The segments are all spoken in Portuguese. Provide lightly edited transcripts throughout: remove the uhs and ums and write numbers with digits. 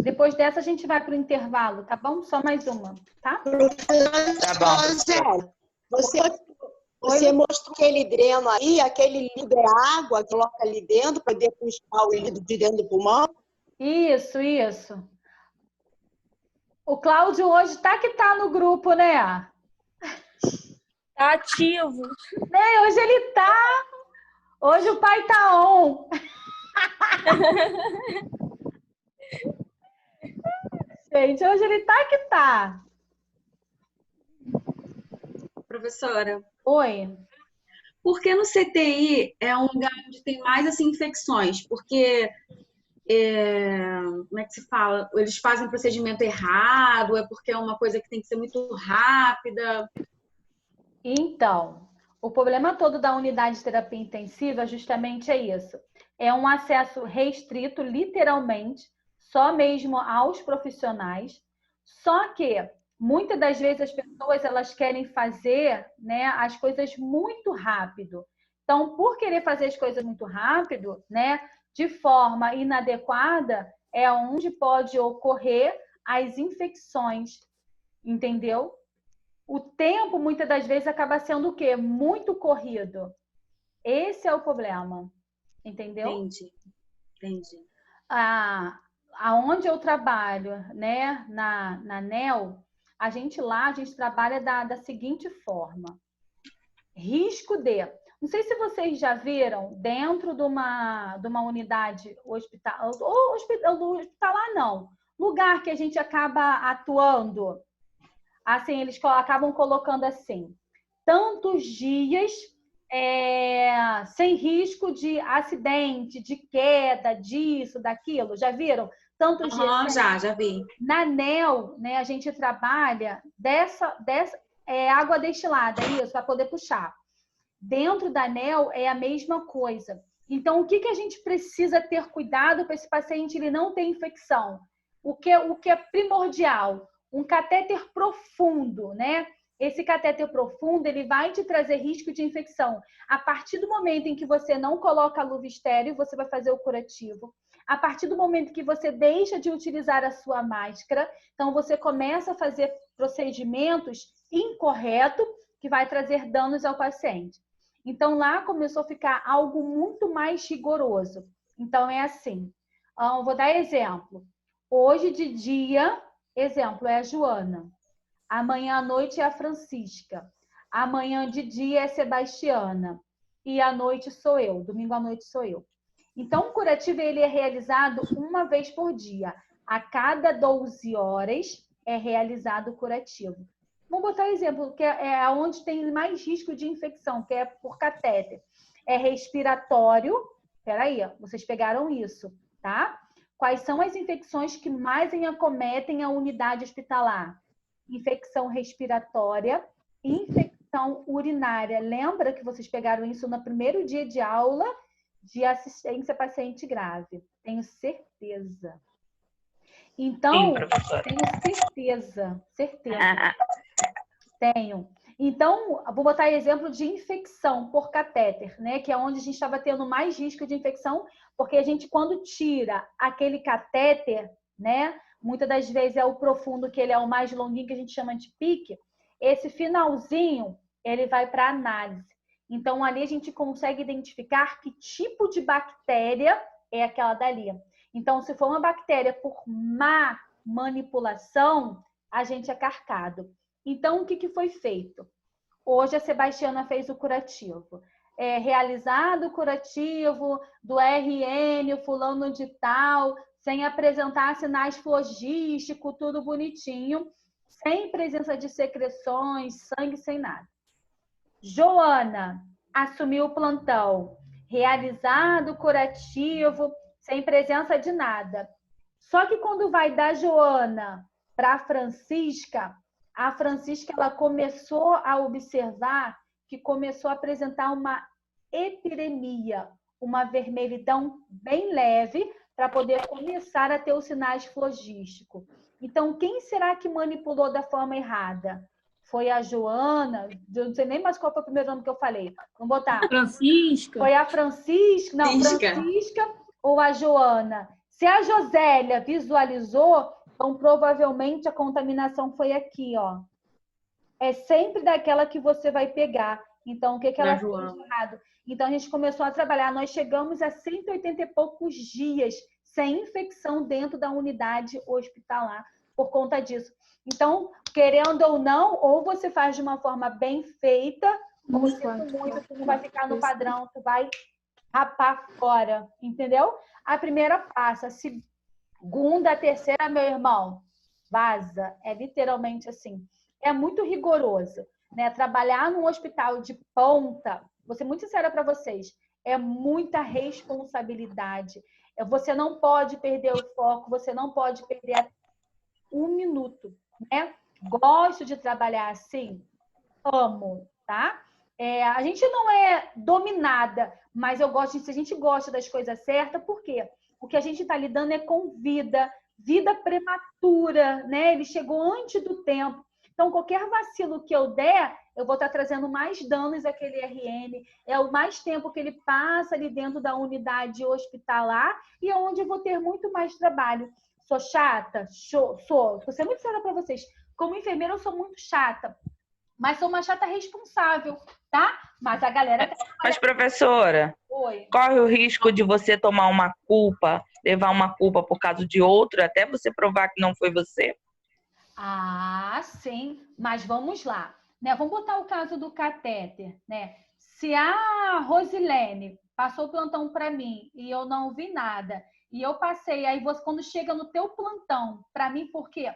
Depois dessa, a gente vai para o intervalo, tá bom? Só mais uma, tá? Tá bom. Você mostrou aquele dreno aí, aquele líquido é água, coloca ali dentro para poder puxar o líquido de dentro do pulmão? Isso. O Cláudio hoje tá que tá no grupo, né? Tá ativo. Hoje ele tá. Hoje o pai tá on. Gente, hoje ele tá que tá. Professora, Oi. por que no CTI é um lugar onde tem mais assim, infecções? Porque, como é que se fala? Eles fazem o procedimento errado? É porque é uma coisa que tem que ser muito rápida? Então, o problema todo da unidade de terapia intensiva justamente é isso. É um acesso restrito, literalmente, só mesmo aos profissionais. Só que muitas das vezes as pessoas elas querem fazer, né, as coisas muito rápido. Então, por querer fazer as coisas muito rápido, né, de forma inadequada, é onde pode ocorrer as infecções, entendeu? O tempo, muitas das vezes, acaba sendo o quê? Muito corrido. Esse é o problema, entendeu? Entendi. Aonde eu trabalho, né, na NEL, a gente trabalha da seguinte forma. Risco de... Não sei se vocês já viram, dentro de uma unidade hospitalar, não. Lugar que a gente acaba atuando, assim, eles acabam colocando assim, tantos dias sem risco de acidente, de queda, disso, daquilo. Já viram? Tantos dias. Já vi. Na NEL, né, a gente trabalha dessa água destilada, isso, para poder puxar. Dentro da NEL é a mesma coisa. Então, o que a gente precisa ter cuidado para esse paciente ele não ter infecção? O que é primordial? Um catéter profundo, né? Esse catéter profundo, ele vai te trazer risco de infecção. A partir do momento em que você não coloca a luva estéril, você vai fazer o curativo. A partir do momento que você deixa de utilizar a sua máscara, então você começa a fazer procedimentos incorretos que vai trazer danos ao paciente. Então, lá começou a ficar algo muito mais rigoroso. Então, é assim. Vou dar exemplo. Hoje de dia... Exemplo, é a Joana. Amanhã à noite é a Francisca. Amanhã de dia é a Sebastiana. E à noite sou eu. Domingo à noite sou eu. Então, o curativo ele é realizado uma vez por dia. A cada 12 horas é realizado o curativo. Vamos botar um exemplo, que é onde tem mais risco de infecção, que é por catéter. É respiratório. Peraí, vocês pegaram isso, tá? Quais são as infecções que mais acometem a unidade hospitalar? Infecção respiratória, infecção urinária. Lembra que vocês pegaram isso no primeiro dia de aula de assistência a paciente grave? Tenho certeza. Então, tenho certeza. Tenho. Então, vou botar exemplo de infecção por catéter, né? Que é onde a gente estava tendo mais risco de infecção, porque a gente, quando tira aquele catéter, né? Muitas das vezes é o profundo, que ele é o mais longuinho, que a gente chama de pique. Esse finalzinho, ele vai para análise. Então, ali a gente consegue identificar que tipo de bactéria é aquela dali. Então, se for uma bactéria por má manipulação, a gente é carcado. Então, o que foi feito? Hoje a Sebastiana fez o curativo. Realizado o curativo do RN, o fulano de tal, sem apresentar sinais flogísticos, tudo bonitinho, sem presença de secreções, sangue, sem nada. Joana assumiu o plantão. Realizado o curativo, sem presença de nada. Só que quando vai da Joana para a Francisca ela começou a observar que começou a apresentar uma epidemia, uma vermelhidão bem leve, para poder começar a ter os sinais flogísticos. Então, quem será que manipulou da forma errada? Foi a Joana? Eu não sei nem mais qual foi o primeiro nome que eu falei. Vamos botar. Francisca. Foi a Francisca? Não, Francisca ou a Joana? Se a Josélia visualizou, então provavelmente a contaminação foi aqui, ó. É sempre daquela que você vai pegar. Então, o que ela fez de errado? Então, a gente começou a trabalhar. Nós chegamos a 180 e poucos dias sem infecção dentro da unidade hospitalar por conta disso. Então, querendo ou não, ou você faz de uma forma bem feita, ou se muito, tu não vai ficar no padrão, tu vai rapar fora, entendeu? A primeira passa, a segunda, a terceira, meu irmão, vaza. É literalmente assim. É muito rigoroso, né? Trabalhar num hospital de ponta, vou ser muito sincera para vocês, é muita responsabilidade. Você não pode perder o foco, você não pode perder um minuto, né? Gosto de trabalhar assim, amo, tá? A gente não é dominada, mas eu gosto, se a gente gosta das coisas certas, por quê? O que a gente está lidando é com vida prematura, né? Ele chegou antes do tempo. Então, qualquer vacilo que eu der, eu vou estar trazendo mais danos àquele RN. É o mais tempo que ele passa ali dentro da unidade hospitalar e é onde eu vou ter muito mais trabalho. Sou chata? Sou. Vou ser muito sincera para vocês. Como enfermeira, eu sou muito chata. Mas sou uma chata responsável, tá? Mas a galera... Mas, professora, corre o risco de você tomar uma culpa, levar uma culpa por causa de outro, até você provar que não foi você? Ah, sim. Mas vamos lá, né? Vamos botar o caso do catéter, né? Se a Rosilene passou o plantão para mim e eu não vi nada, e eu passei, aí você, quando chega no teu plantão, para mim, por quê?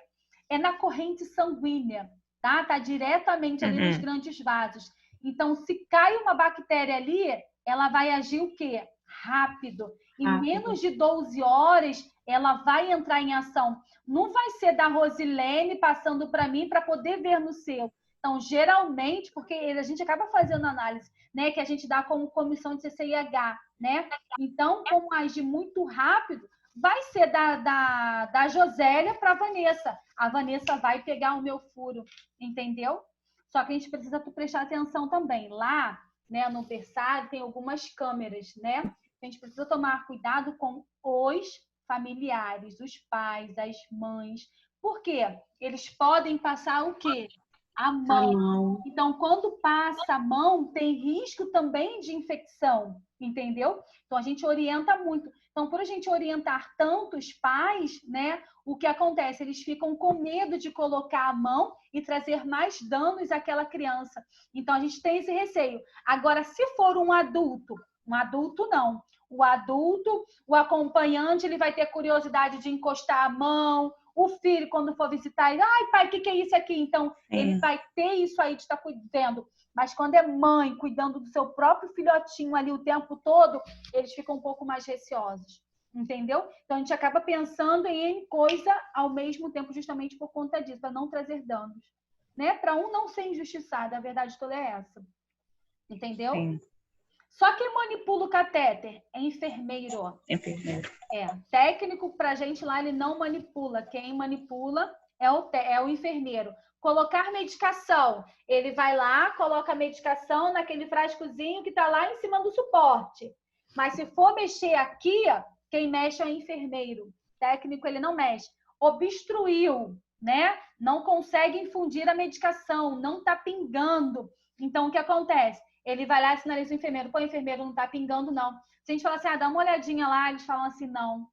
É na corrente sanguínea, tá? Tá diretamente ali nos grandes vasos. Então, se cai uma bactéria ali, ela vai agir o quê? Rápido. Em menos de 12 horas, ela vai entrar em ação. Não vai ser da Rosilene passando para mim para poder ver no seu. Então, geralmente, porque a gente acaba fazendo análise, né, que a gente dá como comissão de CCIH, né? Então, como agir muito rápido, vai ser da Josélia para a Vanessa. A Vanessa vai pegar o meu furo, entendeu? Só que a gente precisa prestar atenção também. Lá, né, no berçário, tem algumas câmeras, né? A gente precisa tomar cuidado com os familiares, os pais, as mães. Por quê? Eles podem passar o quê? A mão. Então, quando passa a mão, tem risco também de infecção, entendeu? Então, a gente orienta muito. Então, por a gente orientar tantos pais, né, o que acontece? Eles ficam com medo de colocar a mão e trazer mais danos àquela criança. Então, a gente tem esse receio. Agora, se for um adulto não. O adulto, o acompanhante, ele vai ter curiosidade de encostar a mão. O filho, quando for visitar, ele, ai, pai, o que é isso aqui? Então, ele vai ter isso aí de estar cuidando. Mas quando é mãe, cuidando do seu próprio filhotinho ali o tempo todo, eles ficam um pouco mais receosos. Entendeu? Então, a gente acaba pensando em coisa ao mesmo tempo, justamente por conta disso, para não trazer danos. Né? Para um não ser injustiçado, a verdade toda é essa. Entendeu? Sim. Só quem manipula o catéter é enfermeiro. Enfermeiro. Técnico pra gente lá, ele não manipula. Quem manipula é o enfermeiro. Colocar medicação. Ele vai lá, coloca a medicação naquele frascozinho que tá lá em cima do suporte. Mas se for mexer aqui, quem mexe é o enfermeiro. Técnico, ele não mexe. Obstruiu, né? Não consegue infundir a medicação, não tá pingando. Então, o que acontece? Ele vai lá e sinaliza o enfermeiro. Pô, o enfermeiro não tá pingando, não. Se a gente falar assim, dá uma olhadinha lá, eles falam assim, não.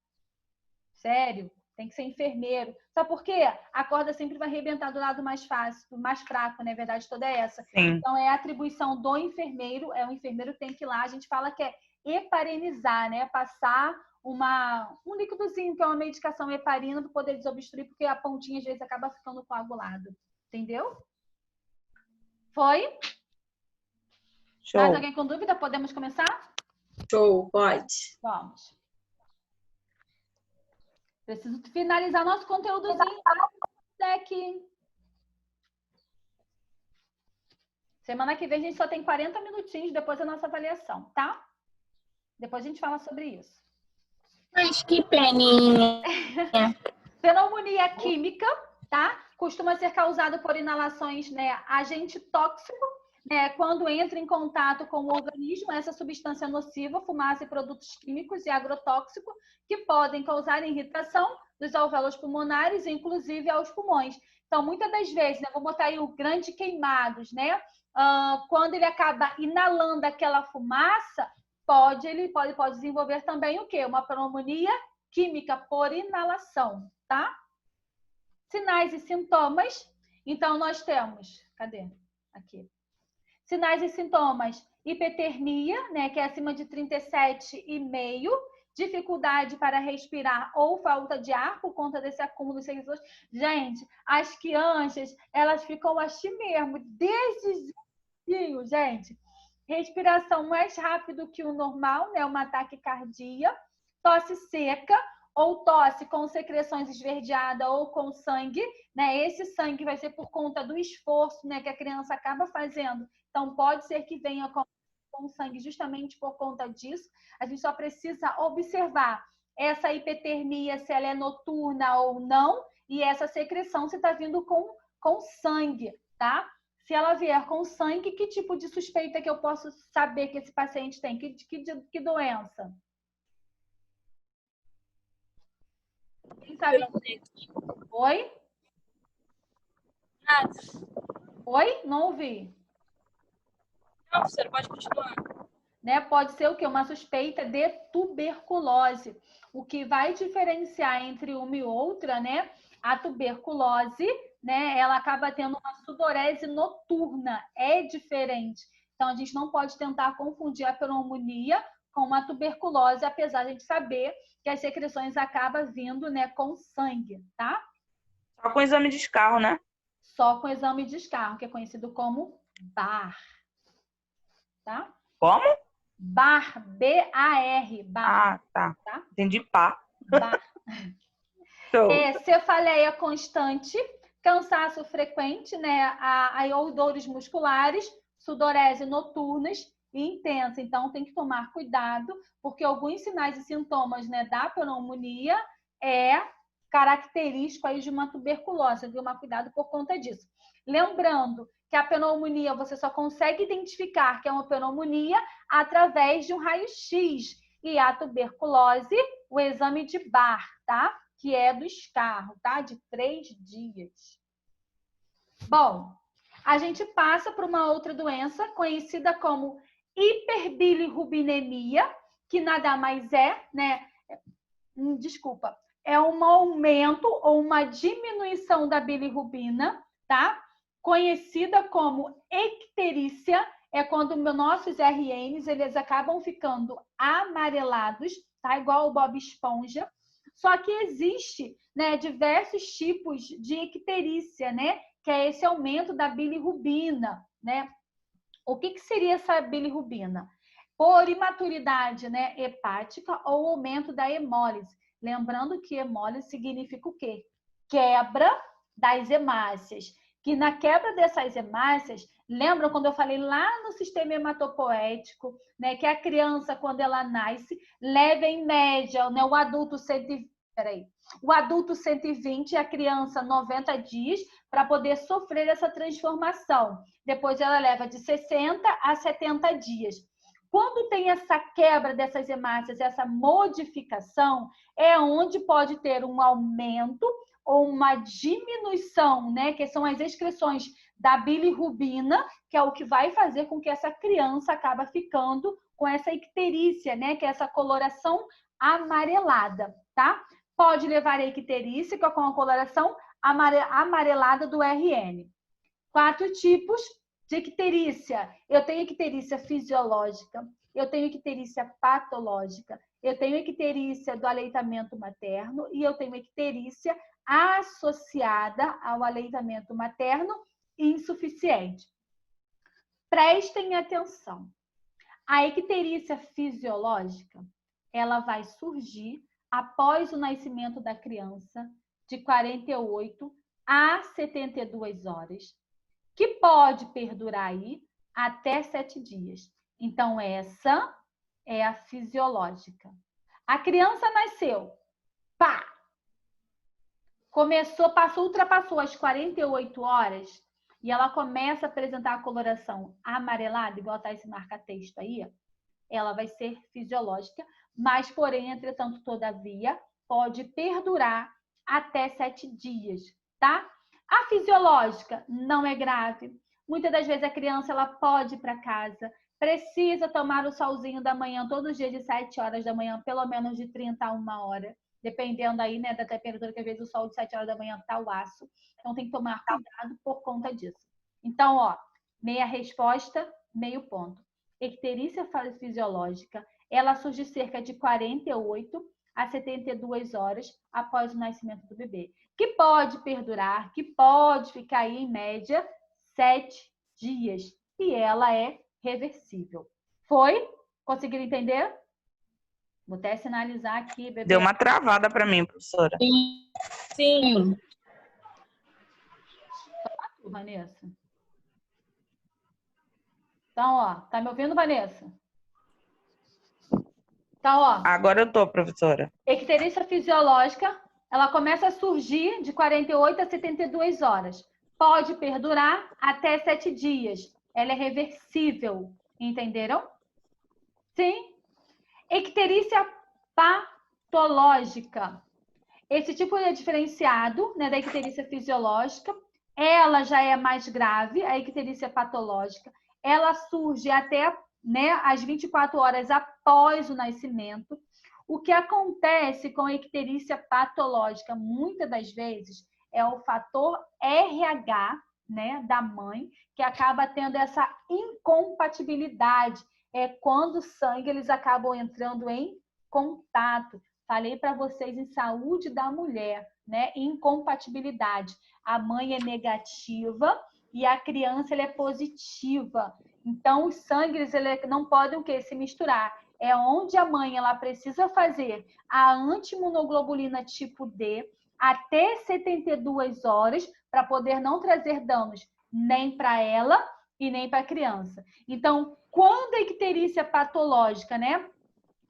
Sério, tem que ser enfermeiro. Sabe por quê? A corda sempre vai arrebentar do lado mais fácil, mais fraco, né? A verdade toda é essa. Sim. Então, é a atribuição do enfermeiro. O enfermeiro tem que ir lá. A gente fala que é heparinizar, né? Passar um líquidozinho, que é uma medicação heparina, para poder desobstruir, porque a pontinha, às vezes, acaba ficando coagulado. Entendeu? Foi? Show. Mais alguém com dúvida? Podemos começar? Show, pode. Vamos. Preciso finalizar nosso conteúdozinho aqui. Semana que vem a gente só tem 40 minutinhos depois da nossa avaliação, tá? Depois a gente fala sobre isso. Mas que peninha. Pneumonia química, tá? Costuma ser causado por inalações, né? Agente tóxico. né, quando entra em contato com o organismo, essa substância nociva, fumaça e produtos químicos e agrotóxicos que podem causar irritação dos alvéolos pulmonares, inclusive aos pulmões. Então, muitas das vezes, né, vou botar aí o grande queimados, né? Quando ele acaba inalando aquela fumaça, ele pode desenvolver também o quê? Uma pneumonia química por inalação, tá? Sinais e sintomas. Então, nós temos... Cadê? Aqui. Sinais e sintomas. Hipertermia, né, que é acima de 37,5. Dificuldade para respirar ou falta de ar por conta desse acúmulo de secreções. Gente, as crianças, elas ficam assim mesmo, desde gente. Respiração mais rápido que o normal, né, uma taquicardia. Tosse seca ou tosse com secreções esverdeadas ou com sangue, né? Esse sangue vai ser por conta do esforço, né, que a criança acaba fazendo. Então, pode ser que venha com sangue justamente por conta disso. A gente só precisa observar essa hipertermia, se ela é noturna ou não, e essa secreção se está vindo com sangue, tá? Se ela vier com sangue, que tipo de suspeita que eu posso saber que esse paciente tem? Que doença? Quem sabe? Oi? Oi? Não ouvi. Não, você pode continuar. Né? Pode ser o quê? Uma suspeita de tuberculose. O que vai diferenciar entre uma e outra, né? A tuberculose, né? Ela acaba tendo uma sudorese noturna. É diferente. Então, a gente não pode tentar confundir a pneumonia com uma tuberculose, apesar de a gente saber que as secreções acabam vindo, né, com sangue, tá? Só com exame de escarro, né? Só com exame de escarro, que é conhecido como BAR. Tá? Como? BAR, B-A-R. BAR. Ah, tá. Tá? Entendi pá. BAR. Cefaleia constante, cansaço frequente, né? Ou dores musculares, sudorese noturnas e intensa. Então, tem que tomar cuidado, porque alguns sinais e sintomas, né, da pneumonia é característico aí de uma tuberculose. Tem que tomar cuidado por conta disso. Lembrando que a pneumonia você só consegue identificar que é uma pneumonia através de um raio-x. E a tuberculose, o exame de BAR, tá? Que é do escarro, tá? De 3 dias. Bom, a gente passa para uma outra doença conhecida como hiperbilirrubinemia, que nada mais é, né? Desculpa, é um aumento ou uma diminuição da bilirrubina, tá? Conhecida como icterícia, é quando nossos RNs eles acabam ficando amarelados, tá? Igual o Bob Esponja. Só que existe, né, diversos tipos de icterícia, né? Que é esse aumento da bilirrubina, né? O que seria essa bilirrubina? Por imaturidade, né, hepática ou aumento da hemólise. Lembrando que hemólise significa o quê? Quebra das hemácias. Que na quebra dessas hemácias, lembram quando eu falei lá no sistema hematopoético, né, que a criança, quando ela nasce, leva em média, né, o adulto 120 e a criança 90 dias para poder sofrer essa transformação. Depois ela leva de 60 a 70 dias. Quando tem essa quebra dessas hemácias, essa modificação, é onde pode ter um aumento ou uma diminuição, né? Que são as excreções da bilirrubina, que é o que vai fazer com que essa criança acaba ficando com essa icterícia, né? Que é essa coloração amarelada, tá? Pode levar a icterícia, que é com a coloração amarelada do RN. 4 tipos de icterícia. Eu tenho icterícia fisiológica, eu tenho icterícia patológica, eu tenho icterícia do aleitamento materno e eu tenho icterícia associada ao aleitamento materno insuficiente. Prestem atenção. A icterícia fisiológica, ela vai surgir após o nascimento da criança, de 48 a 72 horas, que pode perdurar aí até 7 dias. Então, essa é a fisiológica. A criança nasceu, pá! Ultrapassou as 48 horas, e ela começa a apresentar a coloração amarelada, igual tá esse marca-texto aí, ela vai ser fisiológica, mas, porém, entretanto, todavia, pode perdurar até 7 dias, tá? A fisiológica não é grave. Muitas das vezes a criança ela pode ir para casa, precisa tomar o solzinho da manhã todos os dias de 7 horas da manhã, pelo menos de 30 a 1 hora, dependendo aí, né, da temperatura, que às vezes o sol de 7 horas da manhã tá o aço. Então tem que tomar cuidado por conta disso. Então, ó, meia resposta, meio ponto. Icterícia fisiológica, ela surge cerca de 48 a 72 horas após o nascimento do bebê, que pode perdurar, que pode ficar aí em média 7 dias, e ela é reversível. Foi? Conseguiram entender? Vou até sinalizar aqui, bebê. Deu uma travada para mim, professora. Sim. Sim. Vanessa. Então, ó, tá me ouvindo, Vanessa? Então, ó. Agora eu tô, professora. Icterícia fisiológica, ela começa a surgir de 48 a 72 horas. Pode perdurar até 7 dias. Ela é reversível. Entenderam? Sim. Icterícia patológica. Esse tipo é diferenciado, né, da icterícia fisiológica. Ela já é mais grave, a icterícia patológica. Ela surge até, né, as 24 horas após o nascimento. O que acontece com a icterícia patológica, muitas das vezes, é o fator RH, né, da mãe, que acaba tendo essa incompatibilidade. É quando o sangue eles acabam entrando em contato. Falei para vocês em saúde da mulher, né? Incompatibilidade. A mãe é negativa e a criança ela é positiva. Então, os sangues eles não podem o quê? Se misturar. É onde a mãe ela precisa fazer a antiimunoglobulina tipo D até 72 horas para poder não trazer danos nem para ela e nem para a criança. Então, quando a icterícia patológica, né?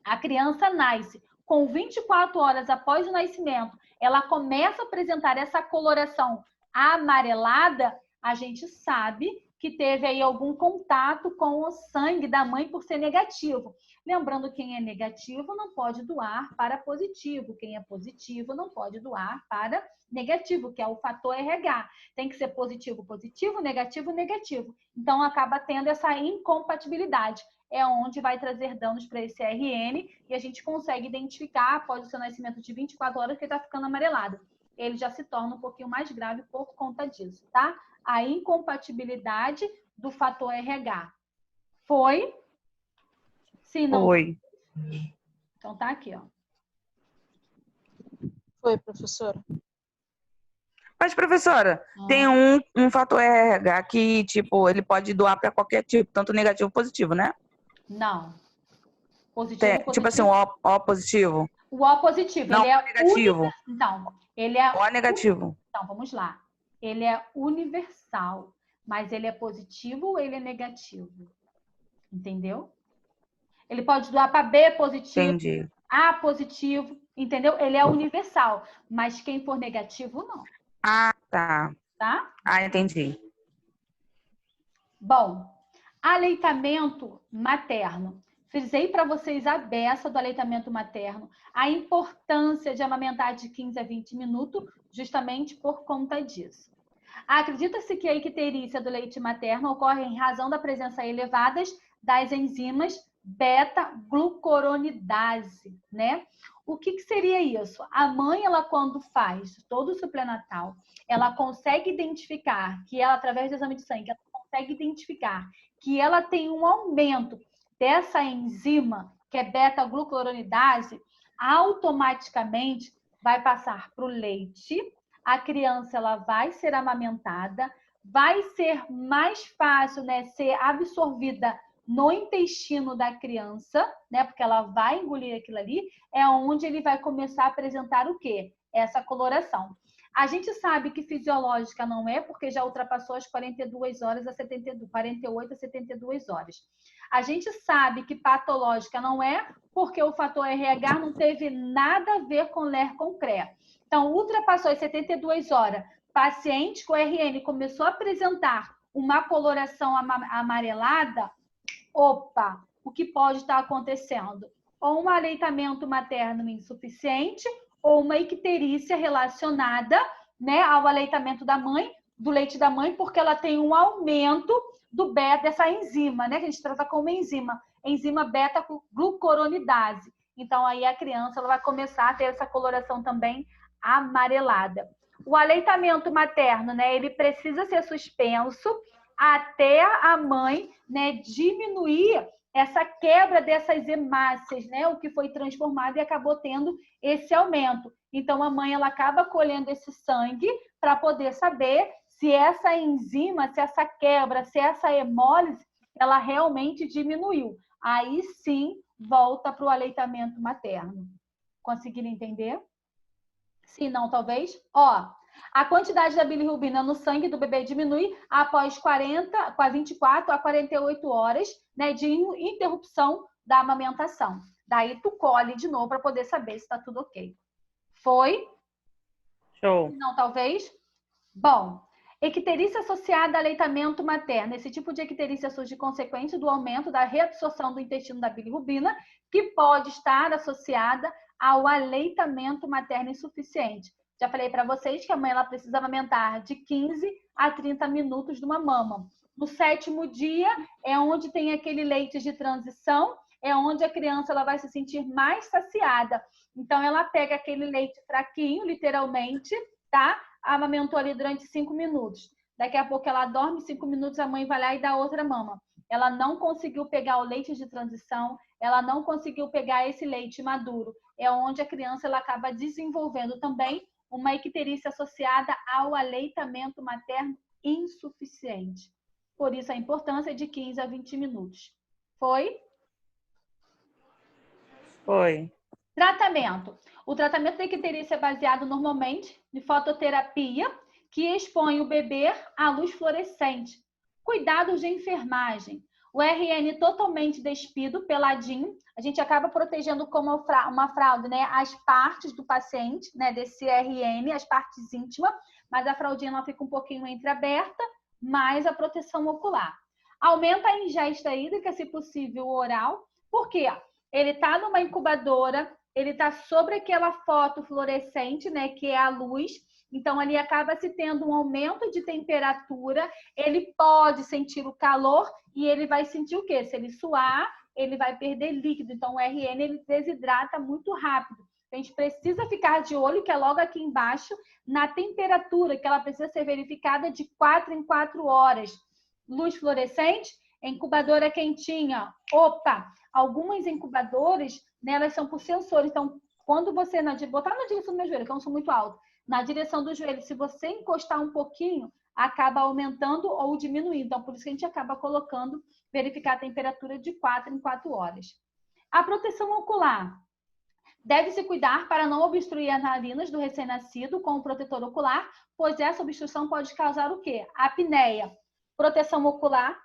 A criança nasce com 24 horas após o nascimento, ela começa a apresentar essa coloração amarelada, a gente sabe que teve aí algum contato com o sangue da mãe por ser negativo. Lembrando, quem é negativo não pode doar para positivo. Quem é positivo não pode doar para negativo, que é o fator RH. Tem que ser positivo, positivo, negativo, negativo. Então, acaba tendo essa incompatibilidade. É onde vai trazer danos para esse RN e a gente consegue identificar, após o seu nascimento de 24 horas, que ele está ficando amarelado. Ele já se torna um pouquinho mais grave por conta disso, tá? A incompatibilidade do fator RH. Foi? Sim, não? Foi. Então tá aqui, ó. Foi, professora. Mas, professora, tem um fator RH que, tipo, ele pode doar para qualquer tipo, tanto negativo como positivo, né? Não. Positivo, positivo. Tipo assim, o O positivo. O O positivo. Não, ele é negativo. Então, ele é... O negativo. Então, vamos lá. Ele é universal, mas ele é positivo ou ele é negativo? Entendeu? Ele pode doar para B positivo, Entendi. A positivo, entendeu? Ele é universal, mas quem for negativo, não. Ah, tá. Tá? Ah, entendi. Bom, aleitamento materno. Frisei para vocês a beça do aleitamento materno, a importância de amamentar de 15 a 20 minutos, justamente por conta disso. Acredita-se que a icterícia do leite materno ocorre em razão da presença elevada das enzimas beta-glucuronidase, né? O que seria isso? A mãe, ela quando faz todo o supranatal, ela consegue identificar que ela, através do exame de sangue, ela consegue identificar que ela tem um aumento dessa enzima, que é beta-glucuronidase, automaticamente vai passar para o leite, a criança ela vai ser amamentada, vai ser mais fácil, né, ser absorvida no intestino da criança, né, porque ela vai engolir aquilo ali, é onde ele vai começar a apresentar o quê? Essa coloração. A gente sabe que fisiológica não é, porque já ultrapassou as 42 horas a 72, 48 a 72 horas. A gente sabe que patológica não é, porque o fator RH não teve nada a ver com LER com CRE. Então, ultrapassou as 72 horas, paciente com RN começou a apresentar uma coloração amarelada, opa, o que pode estar acontecendo? Ou um aleitamento materno insuficiente ou uma icterícia relacionada, né, ao aleitamento da mãe, do leite da mãe, porque ela tem um aumento do beta, dessa enzima, né, que a gente trata como enzima beta-glucuronidase. Então, aí a criança ela vai começar a ter essa coloração também amarelada. O aleitamento materno, né, ele precisa ser suspenso até a mãe, né, diminuir essa quebra dessas hemácias, né, o que foi transformado e acabou tendo esse aumento. Então, a mãe ela acaba colhendo esse sangue para poder saber se essa enzima, se essa quebra, se essa hemólise, ela realmente diminuiu. Aí sim, volta para o aleitamento materno. Conseguiram entender? Se não, talvez. Ó, a quantidade da bilirrubina no sangue do bebê diminui após 24 a 48 horas, né, de interrupção da amamentação. Daí tu colhe de novo para poder saber se está tudo ok. Foi? Show. Se não, talvez. Bom, icterícia associada a aleitamento materno. Esse tipo de icterícia surge consequente do aumento da reabsorção do intestino da bilirrubina, que pode estar associada ao aleitamento materno insuficiente. Já falei para vocês que a mãe ela precisa amamentar de 15 a 30 minutos de uma mama. No 7º dia é onde tem aquele leite de transição, é onde a criança ela vai se sentir mais saciada. Então, ela pega aquele leite fraquinho, literalmente, tá? Amamentou ali durante 5 minutos. Daqui a pouco ela dorme, 5 minutos a mãe vai lá e dá outra mama. Ela não conseguiu pegar o leite de transição, ela não conseguiu pegar esse leite maduro. É onde a criança ela acaba desenvolvendo também uma icterícia associada ao aleitamento materno insuficiente. Por isso a importância de 15 a 20 minutos. Foi? Foi. Tratamento. O tratamento da icterícia é baseado normalmente em fototerapia, que expõe o bebê à luz fluorescente. Cuidados de enfermagem. O RN totalmente despido, peladinho. A gente acaba protegendo como uma fralda, né, as partes do paciente, né, desse RN, as partes íntimas, mas a fraldinha ela fica um pouquinho entreaberta, mais a proteção ocular. Aumenta a ingesta hídrica, se possível, oral. Por quê? Ele está numa incubadora, ele está sobre aquela foto fluorescente, né, que é a luz. Então, ali acaba se tendo um aumento de temperatura, ele pode sentir o calor e ele vai sentir o quê? Se ele suar, ele vai perder líquido. Então, o RN ele desidrata muito rápido. A gente precisa ficar de olho, que é logo aqui embaixo, na temperatura, que ela precisa ser verificada de 4 em 4 horas. Luz fluorescente, incubadora quentinha. Opa! Algumas incubadoras, né, elas são por sensores. Então, quando você botar na direção do meu joelho, que eu não sou muito alto, na direção do joelho, se você encostar um pouquinho, acaba aumentando ou diminuindo. Então, por isso que a gente acaba colocando, verificar a temperatura de 4 em 4 horas. A proteção ocular. Deve-se cuidar para não obstruir as narinas do recém-nascido com o protetor ocular, pois essa obstrução pode causar o quê? Apneia. Proteção ocular.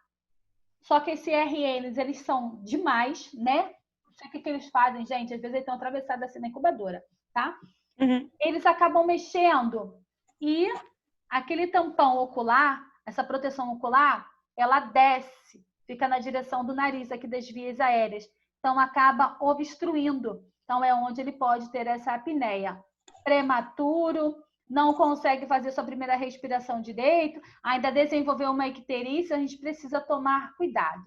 Só que esses RNs, eles são demais, né? Não sei o que eles fazem, gente. Às vezes eles estão atravessados assim na incubadora, tá? Uhum. Eles acabam mexendo e aquele tampão ocular, essa proteção ocular, ela desce, fica na direção do nariz, aqui das vias aéreas. Então, acaba obstruindo. Então, é onde ele pode ter essa apneia. Prematuro, não consegue fazer sua primeira respiração direito, ainda desenvolveu uma icterícia, a gente precisa tomar cuidado.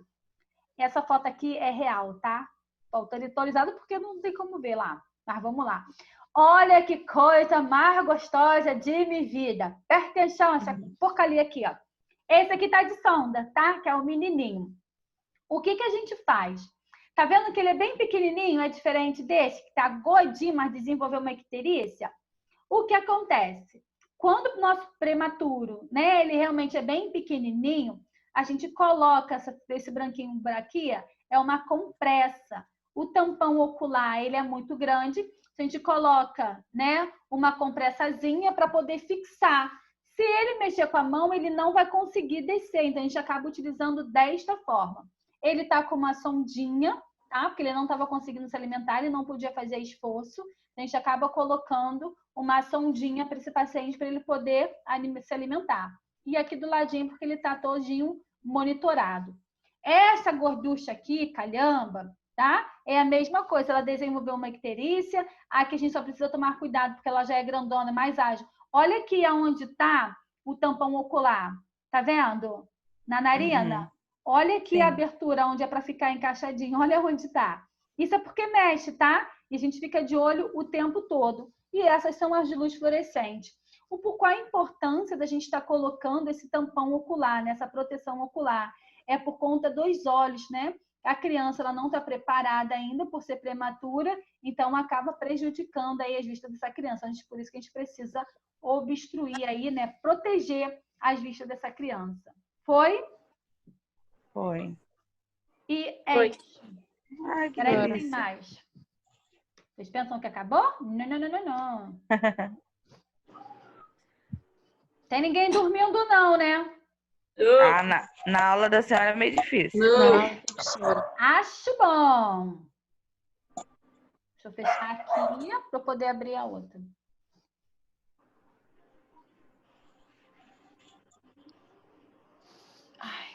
Essa foto aqui é real, tá? Autorizada porque não tem como ver lá. Mas vamos lá. Olha que coisa mais gostosa de minha vida. Presta atenção, essa porcaria aqui, ó. Esse aqui tá de sonda, tá? Que é o menininho. O que a gente faz? Tá vendo que ele é bem pequenininho, é diferente desse, que tá gordinho, mas desenvolveu uma icterícia? O que acontece? Quando o nosso prematuro, né, ele realmente é bem pequenininho, a gente coloca esse branquinho por aqui, é uma compressa. O tampão ocular, ele é muito grande, a gente coloca, né, uma compressazinha para poder fixar. Se ele mexer com a mão, ele não vai conseguir descer, então a gente acaba utilizando desta forma. Ele tá com uma sondinha, tá? Porque ele não estava conseguindo se alimentar, ele não podia fazer esforço. A gente acaba colocando uma sondinha para esse paciente para ele poder se alimentar. E aqui do ladinho, porque ele está todinho monitorado. Essa gorducha aqui, calhamba, tá? É a mesma coisa, ela desenvolveu uma icterícia, aqui a gente só precisa tomar cuidado porque ela já é grandona, mais ágil. Olha aqui aonde está o tampão ocular, tá vendo? Na narina. Uhum. Olha aqui Sim. a abertura onde é para ficar encaixadinho, olha onde está. Isso é porque mexe, tá? E a gente fica de olho o tempo todo. E essas são as de luz fluorescente. Qual a importância da gente estar colocando esse tampão ocular, nessa proteção ocular? É por conta dos olhos, né? A criança ela não está preparada ainda por ser prematura, então acaba prejudicando aí as vistas dessa criança. Por isso que a gente precisa obstruir aí, né? Proteger as vistas dessa criança. Foi? Foi. E Foi. isso. Ai, que Peraí, tem delícia. mais. Vocês pensam que acabou? Não, não, não, não, não. Tem ninguém dormindo não, né? Ah, na aula da senhora é meio difícil. Não. Acho bom. Deixa eu fechar aqui para poder abrir a outra. Ai.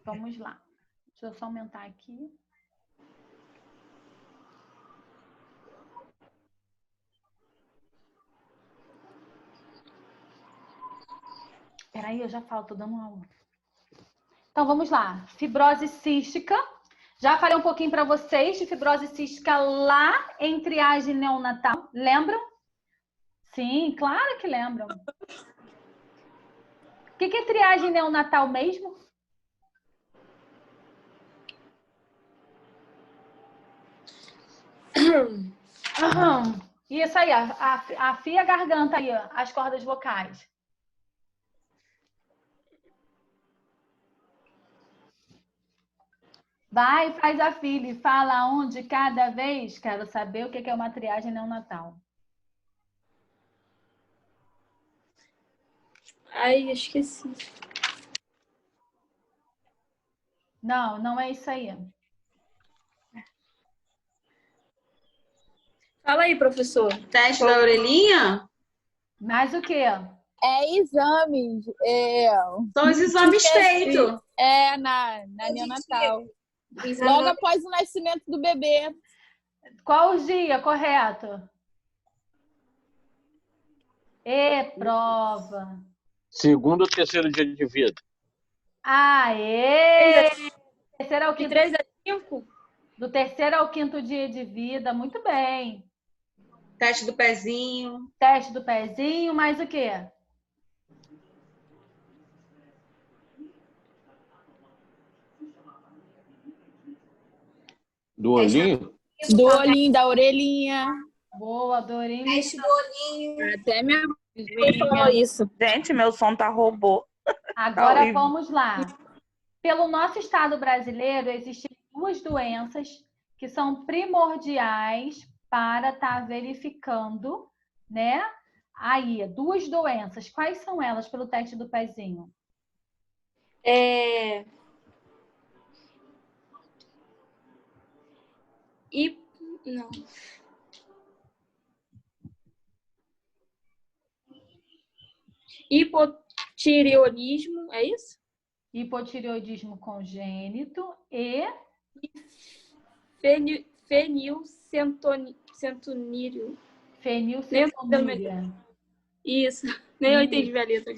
Vamos lá. Deixa eu só aumentar aqui. Peraí, eu já falo, tô dando aula. Então, vamos lá. Fibrose cística. Já falei um pouquinho para vocês de fibrose cística lá em triagem neonatal. Lembram? Sim, claro que lembram. O que é triagem neonatal mesmo? Isso aí, afia a garganta aí, ó, as cordas vocais. Vai, faz a fila e fala um de cada vez. Quero saber o que é uma triagem neonatal. Ai, esqueci. Não, não é isso aí. Fala aí, professor. Teste da orelhinha? Mais o quê? É exames. São os exames Esqueci. feitos. Na neonatal. Logo após o nascimento do bebê. Qual o dia correto? Prova. Segundo ou terceiro dia de vida. Aê! Terceiro ao De quinto. 3 a 5? Do terceiro ao quinto dia de vida. Muito bem. Teste do pezinho. Teste do pezinho, mais o quê? Do olhinho? Do olhinho, da orelhinha. Boa, Dorinha. Teste do olhinho. Até minha mãe falou isso. Gente, meu som tá robô. Agora horrível. vamos lá. Pelo nosso estado brasileiro, existem duas doenças que são primordiais para estar verificando, né? Aí, duas doenças. Quais são elas pelo teste do pezinho? Não. Hipotireoidismo, é isso? Hipotireoidismo congênito e Fenilcetonúria. fenilcetonúria. Isso. Nem eu entendi a letra.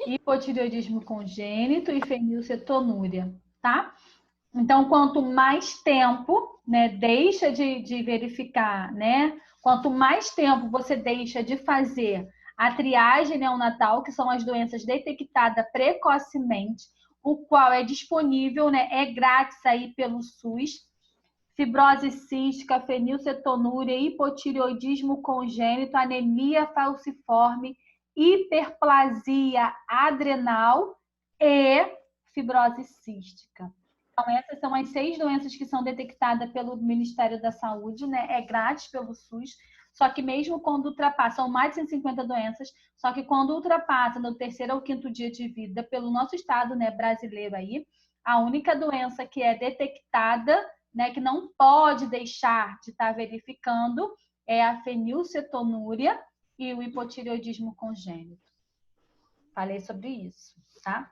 Hipotireoidismo congênito e fenilcetonúria, tá? Então, quanto mais tempo, né, deixa de verificar, né? Quanto mais tempo você deixa de fazer a triagem neonatal, que são as doenças detectadas precocemente, o qual é disponível, né, é grátis aí pelo SUS, fibrose cística, fenilcetonúria, hipotireoidismo congênito, anemia falciforme, hiperplasia adrenal e fibrose cística. Então, essas são as 6 doenças que são detectadas pelo Ministério da Saúde, né? É grátis pelo SUS. Só que mesmo quando ultrapassa, são mais de 150 doenças, só que quando ultrapassa no 3º ou 5º dia de vida, pelo nosso estado, né, brasileiro aí, a única doença que é detectada, né, que não pode deixar de estar verificando, é a fenilcetonúria e o hipotireoidismo congênito. Falei sobre isso, tá?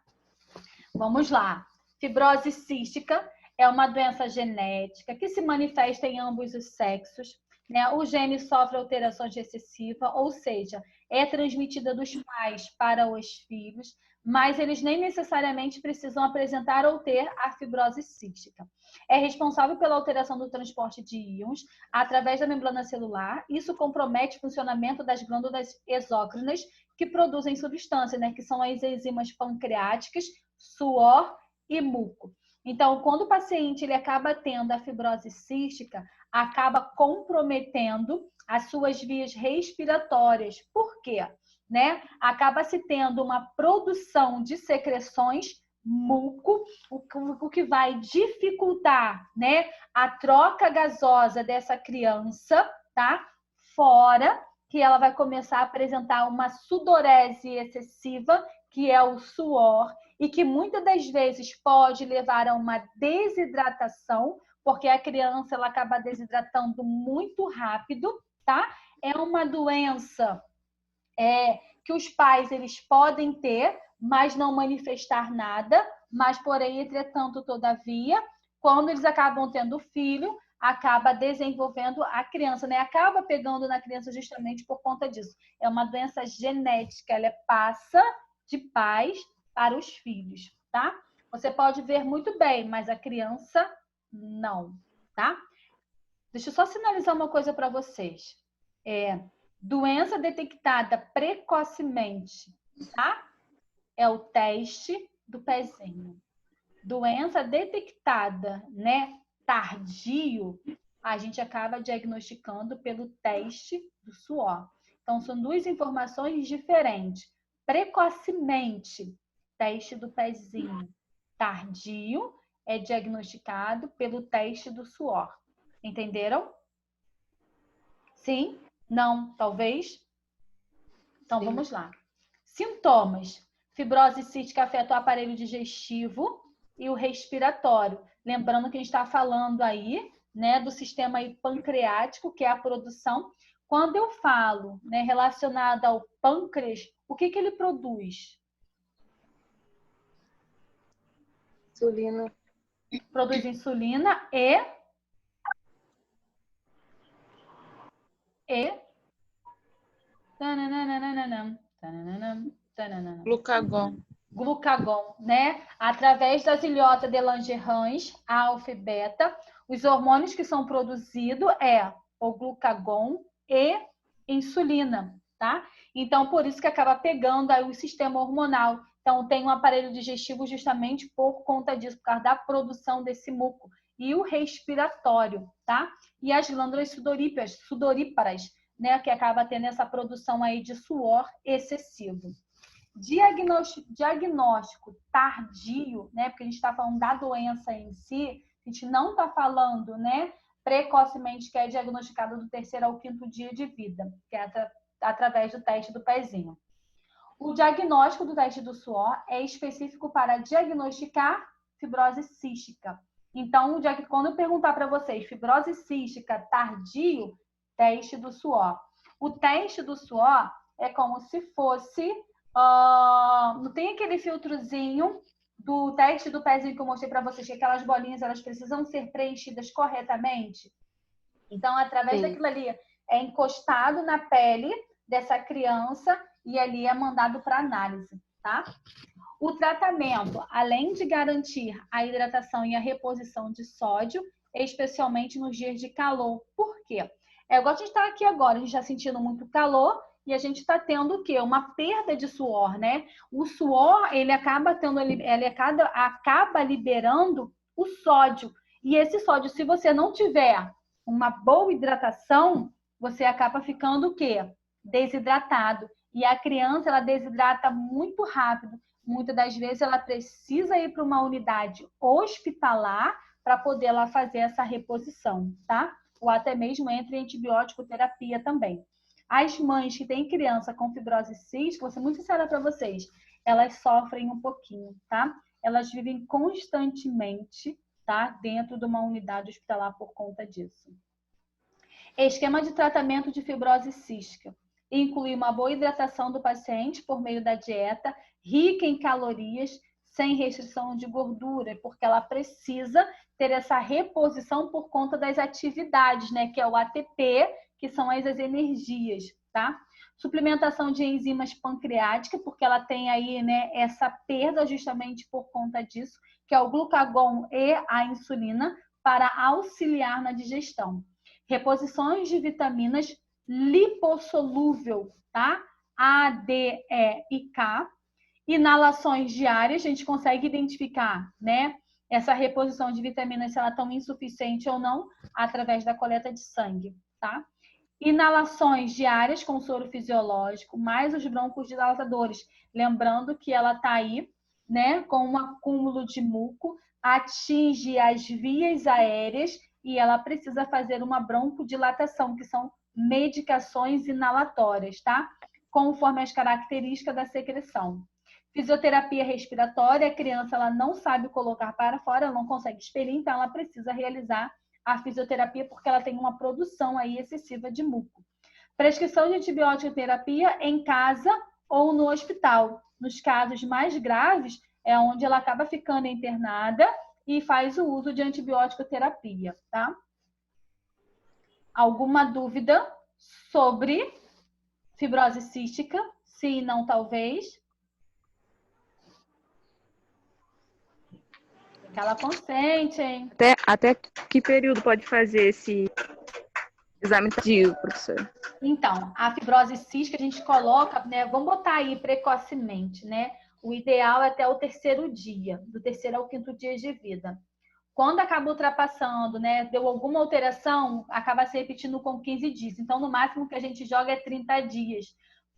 Vamos lá. Fibrose cística é uma doença genética que se manifesta em ambos os sexos, né? O gene sofre alterações recessivas, ou seja, é transmitida dos pais para os filhos, mas eles nem necessariamente precisam apresentar ou ter a fibrose cística. É responsável pela alteração do transporte de íons através da membrana celular. Isso compromete o funcionamento das glândulas exócrinas que produzem substâncias, né? Que são as enzimas pancreáticas, suor e muco. Então, quando o paciente ele acaba tendo a fibrose cística, acaba comprometendo as suas vias respiratórias. Por quê? Né? Acaba se tendo uma produção de secreções, muco, o que vai dificultar, né, a troca gasosa dessa criança, tá? Fora que ela vai começar a apresentar uma sudorese excessiva, que é o suor, e que muitas das vezes pode levar a uma desidratação, porque a criança ela acaba desidratando muito rápido, tá? É uma doença que os pais eles podem ter, mas não manifestar nada, mas porém, entretanto, todavia, quando eles acabam tendo filho, acaba desenvolvendo a criança, né? Acaba pegando na criança justamente por conta disso. É uma doença genética, ela passa de pais para os filhos, tá? Você pode ver muito bem, mas a criança não, tá? Deixa eu só sinalizar uma coisa para vocês. Doença detectada precocemente, tá? É o teste do pezinho. Doença detectada, né, tardio, a gente acaba diagnosticando pelo teste do suor. Então, são 2 informações diferentes. Precocemente, teste do pezinho. Tardio é diagnosticado pelo teste do suor. Entenderam? Sim? Não? Talvez? Então, vamos lá. Sintomas. Fibrose cística afeta o aparelho digestivo e o respiratório. Lembrando que a gente está falando aí, né, do sistema pancreático, que é a produção. Quando eu falo, né, relacionado ao pâncreas, o que ele produz? Insulina. Produz insulina e glucagon, né? Através das ilhotas de Langerhans, alfa e beta, os hormônios que são produzidos é o glucagon e insulina, tá? Então, por isso que acaba pegando aí o sistema hormonal. Então, tem um aparelho digestivo justamente por conta disso, por causa da produção desse muco. E o respiratório, tá? E as glândulas sudoríparas, né? Que acaba tendo essa produção aí de suor excessivo. Diagnóstico tardio, né? Porque a gente está falando da doença em si, a gente não está falando, né? Precocemente, que é diagnosticado do 3º ao 5º dia de vida, que é através do teste do pezinho. O diagnóstico do teste do suor é específico para diagnosticar fibrose cística. Então, quando eu perguntar para vocês, fibrose cística tardio, teste do suor. O teste do suor é como se fosse... não tem aquele filtrozinho do teste do pezinho que eu mostrei para vocês, que aquelas bolinhas elas precisam ser preenchidas corretamente. Então, através daquilo ali, é encostado na pele dessa criança e ali é mandado para análise, tá? O tratamento, além de garantir a hidratação e a reposição de sódio, especialmente nos dias de calor. Por quê? Igual a gente está aqui agora, a gente está sentindo muito calor e a gente está tendo o quê? Uma perda de suor, né? O suor, ele acaba liberando o sódio. E esse sódio, se você não tiver uma boa hidratação, você acaba ficando o quê? Desidratado. E a criança, ela desidrata muito rápido. Muitas das vezes, ela precisa ir para uma unidade hospitalar para poder lá fazer essa reposição, tá? Ou até mesmo entre antibiótico terapia também. As mães que têm criança com fibrose cística, vou ser muito sincera para vocês, elas sofrem um pouquinho, tá? Elas vivem constantemente, tá? Dentro de uma unidade hospitalar por conta disso. Esquema de tratamento de fibrose cística. Inclui uma boa hidratação do paciente por meio da dieta, rica em calorias, sem restrição de gordura, porque ela precisa ter essa reposição por conta das atividades, né? Que é o ATP, que são as energias, tá? Suplementação de enzimas pancreáticas, porque ela tem aí, né, essa perda justamente por conta disso, que é o glucagon e a insulina, para auxiliar na digestão. Reposições de vitaminas lipossolúvel, tá? A, D, E e K. Inalações diárias, a gente consegue identificar, né, essa reposição de vitaminas, se ela está insuficiente ou não, através da coleta de sangue, tá? Inalações diárias com soro fisiológico, mais os broncodilatadores. Lembrando que ela está aí, né, com um acúmulo de muco, atinge as vias aéreas e ela precisa fazer uma broncodilatação, que são medicações inalatórias, tá? Conforme as características da secreção. Fisioterapia respiratória, a criança ela não sabe colocar para fora, ela não consegue expelir, então ela precisa realizar a fisioterapia porque ela tem uma produção aí excessiva de muco. Prescrição de antibiótico terapia em casa ou no hospital. Nos casos mais graves, é onde ela acaba ficando internada e faz o uso de antibiótico terapia, tá? Alguma dúvida sobre fibrose cística? Sim, não, talvez. Ela consente, hein? Até que período pode fazer esse exame tardio, professor? Então, a fibrose cística a gente coloca, né? Vamos botar aí precocemente, né? O ideal é até o 3º dia, do 3º ao 5º dia de vida. Quando acaba ultrapassando, né? Deu alguma alteração, acaba se repetindo com 15 dias. Então, no máximo que a gente joga é 30 dias.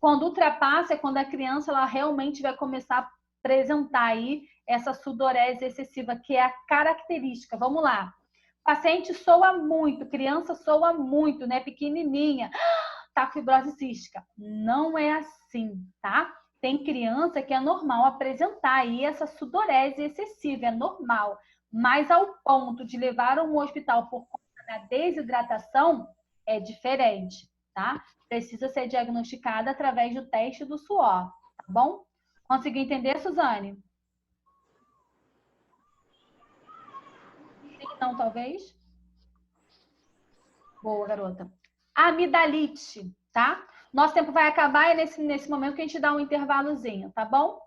Quando ultrapassa é quando a criança ela realmente vai começar a apresentar aí essa sudorese excessiva, que é a característica. Vamos lá. Paciente soa muito, criança soa muito, né? Pequenininha. Tá com fibrose cística. Não é assim, tá? Tem criança que é normal apresentar aí essa sudorese excessiva, é normal. Mas ao ponto de levar a um hospital por conta da desidratação, é diferente, tá? Precisa ser diagnosticada através do teste do suor, tá bom? Conseguiu entender, Suzane? Sim, não, talvez? Boa, garota. Amidalite, tá? Nosso tempo vai acabar e nesse momento que a gente dá um intervalozinho, tá bom?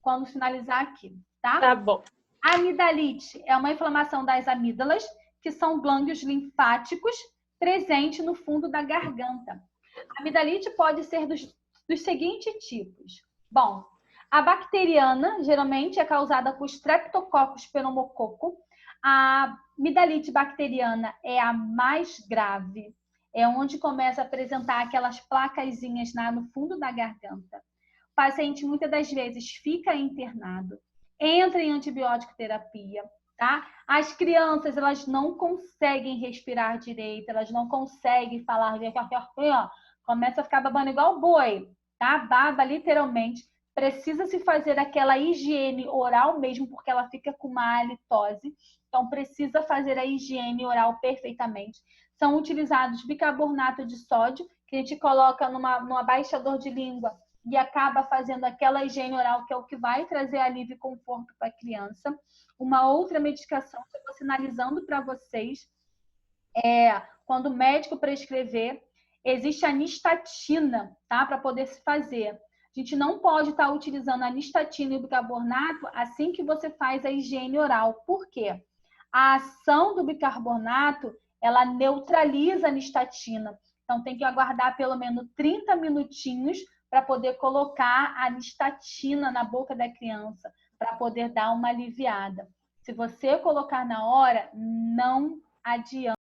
Quando finalizar aqui, tá? Tá bom. Amidalite é uma inflamação das amígdalas, que são glândulos linfáticos presentes no fundo da garganta. A amidalite pode ser dos seguintes tipos. Bom, a bacteriana geralmente é causada por Streptococcus pneumococcus. A amidalite bacteriana é a mais grave. É onde começa a apresentar aquelas placazinhas no fundo da garganta. O paciente muitas das vezes fica internado, entra em antibiótico terapia, tá? As crianças, elas não conseguem respirar direito, elas não conseguem falar, começa a ficar babando igual boi, tá? Baba literalmente. Precisa se fazer aquela higiene oral mesmo, porque ela fica com uma halitose. Então, precisa fazer a higiene oral perfeitamente. São utilizados bicarbonato de sódio, que a gente coloca num abaixador de língua e acaba fazendo aquela higiene oral, que é o que vai trazer alívio e conforto para a criança. Uma outra medicação que eu estou sinalizando para vocês é quando o médico prescrever, existe a nistatina, tá? Para poder se fazer. A gente não pode estar utilizando a nistatina e o bicarbonato assim que você faz a higiene oral. Por quê? A ação do bicarbonato, ela neutraliza a nistatina. Então, tem que aguardar pelo menos 30 minutinhos para poder colocar a nistatina na boca da criança, para poder dar uma aliviada. Se você colocar na hora, não adianta.